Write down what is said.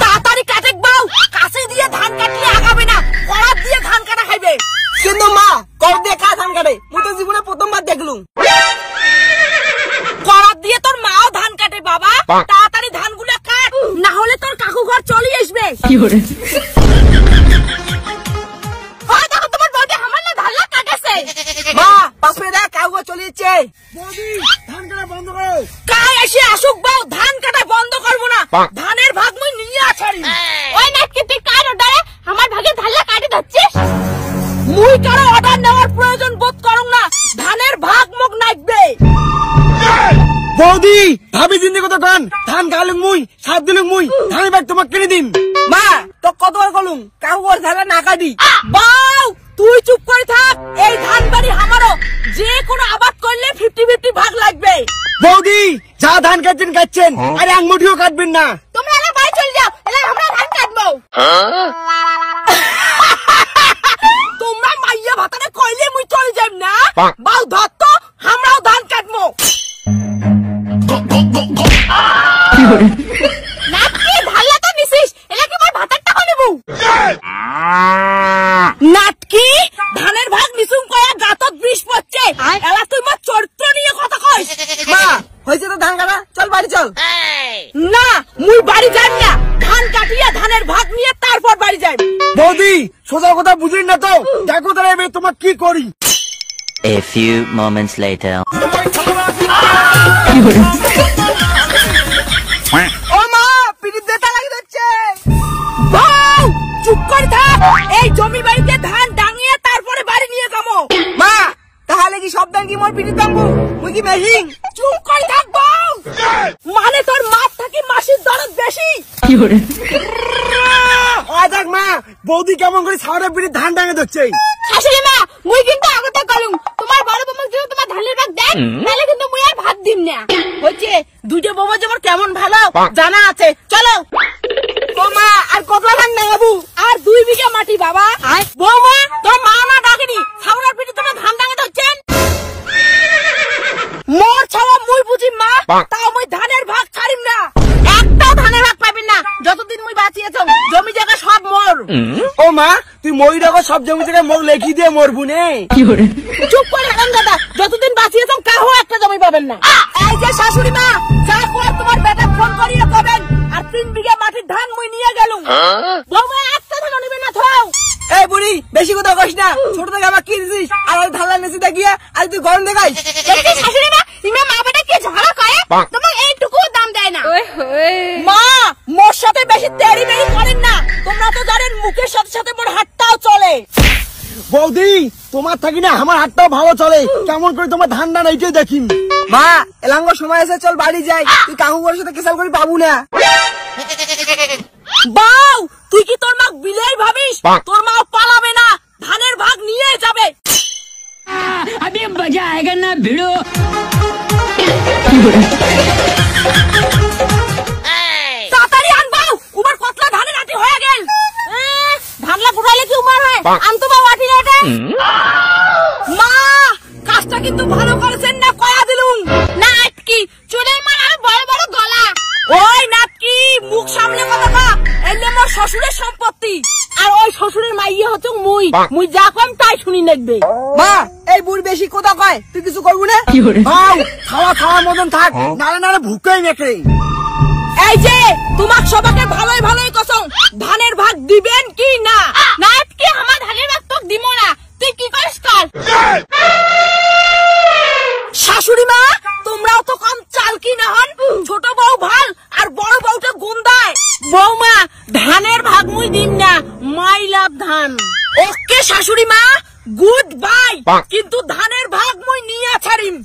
তাড়াতাড়ি কাটে বাউ, কাছে দিয়ে ধান কাটলে আগাবে না, করাত দিয়ে ধান কাটা খাইবে। কিন্তু মা কর দিয়ে কা ধান কাটে? মুই তো জীবনে প্রথমবার দেখলুম। করাত দিয়ে তোর মাও ধান কাটে বাবা। তাড়াতাড়ি ধানগুলো কাট, না হলে তোর কাকু ঘর চলে আসবে। মা পাশে দেখ কাকু চলে যাচ্ছে। ধান কাটা বন্ধ করো। কাই এসে আসুক বাউ, ধান কাটা বন্ধ করবো না, ধানের ভাগ মুই নিয়ে আছাড়ি। ওই নাকি তুই কার অর্ডারে আমার ভাগে ধানলা কাটি দিচ্ছিস? মুই কারো অর্ডার নেওয়ার প্রয়োজন বোধ করুম না, ধানের ভাগ মুখ নাইবে। বৌদি ভাবি জিন্দি কত গান ধান গালুম মুই, 7 দিলুম মুই, ধানের ব্যাগ তোমাকে কিনে দিম। মা তো কতবার কলুম কাকু ওর ধান না কাটি। বাউ তুই চুপ করে থাক, এই ধান বাড়ি আমারও, যে কোনো আবাদ করলে 50-50 ভাগ লাগবে। বৌদি যা ধান কাটছেন আরে আঙুঠিও কাটবেন না। তোমরা আরে বাড়ি চলে যাও, এলে আমরা ধান কাটবো। তোমরা মাইয়া ভাতারে কইলে মুই চলে যাইম না। বাউ ধর তো, আমরাও ধান কাটবো। নাকি ধানলা তো নিছিস, এলে কি মোর ভাতার টাকা নেবো? নাটকি ধানের ভাগ নিসুম কয়া গাতত বিষ পড়ছে, এলা তুই মোর চরিত্র নিয়ে কথা কইস। মা হয়েছে তো ধান কাটা, চল বাড়ি চল। না মুই বাড়ি যাইম না, ধান কাটিয়া ধানের ভাগ নিয়ে তারপর বাড়ি যাইম। বৌদি সোজা কথা বুঝিস না তো, দেখো তাহলে আমি তোমার কি করি। A few moments later. ও মা পিঠে ব্যথা লাগে যাচ্ছে। বাউ চুপ করে থাক, এই জমি বাড়িতে ধান ডাঙিয়ে তারপরে বাড়ি নিয়ে যাবো। মা তাহলে কি সব ধান কি মোর পিঠে দামবো? মুই কি মেশিং? চুপ করে থাক বাউ, মানে তোর মাপ থাকি মাসির দরদ বেশি। দেখ মা বৌদি কেমন করে সারা পিঠে ধান ডাঙে ধরছে। শাশুড়ি মা মুই কিন্তু আগতে কলুম, তোমার বড় বৌমা যদি তোমার ধানের ভাগ দেন তাহলে কিন্তু মুই আর ভাত দিম না। হচ্ছে দুইটা বৌমা যেমন কেমন ভালো জানা আছে, চলো। ও মা আর কত ধান ডাঙাবো? আর 2 বিঘা মাটি বাবা। বৌমা তোর মা না ডাকেনি, ছাগলের পিঠে তোমরা ধান ডাঙাতে হচ্ছেন। মোর ছাওয়া মুই বুঝি মা, তাও মুই ধানের ভাগ ছাড়িম না। একটাও ধানের ভাগ পাইবেন না যতদিন মুই বাঁচিয়ে আছো, জমি জায়গা সব মোর। ও মা তুই মই রাখো সব জমি থেকে মোর লেখি দিয়ে মরবু নে। চুপ করে থাকুন দাদা, যতদিন বাঁচিয়ে আছো কাহো একটা জমি পাবেন না। এই যে শাশুড়ি মা, যা কর তোমার বেটা ফোন করিয়ে কবেন, আর 3 বিঘা মাটির ধান মুই নিয়ে গেলুম। বৌমা একটা ধান নিবে না থাও। এই বুড়ি বেশি কথা কইস না, ছোট থেকে আমার কি দিছিস আর ওই ধালা নেছি দেখিয়া আর তুই গরম দেখাইস। দেখছিস শাশুড়ি মা, ইমা মা বেটা কি ঝগড়া করে, তোমার এইটুকু দাম দেয় না। মা মোর সাথে বেশি তেড়ি বেড়ি করেন না, তোমরা তো জানেন মুখের সাথে সাথে মোর হাতটাও চলে। বৌদি তোমার থাকি না আমার হাতটাও ভালো চলে, কেমন করে তোমার ধান ডান এইটাই দেখি। মা এলাঙ্গ সময় আছে, চল বাড়ি যাই, তুই কাকুর সাথে কেসাল করে পাবো না। বাউ তুই কি তোর মা বিলেই ভাবিস? তোর মা পালাবে না, ধানের ভাগ নিয়ে যাবে। अभी मजा आएगा ना भिड़ो। তাড়াতাড়ি আন বাউ, উমার কতলা ধানের আটি হয়ে গেল। ধানলা ফুটাইলে কি উমার হয়? আনতো বাউ আটি না এটা। মা কাজটা কিন্তু ভালো করেছেন না, কয়া দিলুম। নাটকি চুলের মার আর বড় বড় গলা। ওই নাটকি মুখ সামনে কথা কা, এলে মোর শ্বশুরের সম্পত্তি, আর ওই শ্বশুরের মাইয়া হচ্ছে মুই, মুই যা কম তাই শুনি নেকবে। মা এই বুড়ি বেশি কথা কয়, তুই কিছু করবি না। খাওয়া খাওয়া মতন থাক, নালে নালে ভুকেই নেকে। এই যে তোমাক সবাকে ভালোই ভালোই কসম, ধানের ভাগ দিবেন কি না? নাটকি আমার ধানের ভাগ তোক দিমো না, তুই কি করিস কর। শাশুড়ি মা তোমরাও তো কম চাল কি না হন, ছোট বউ ভাল আর বড় বউটা গুন্দায়। বৌমা ধানের ভাগ মুই দিম না, মাই লাভ ধান। ওকে শাশুড়ি মা গুড বাই, কিন্তু ধানের ভাগ মুই নিয়ে ছাড়িম।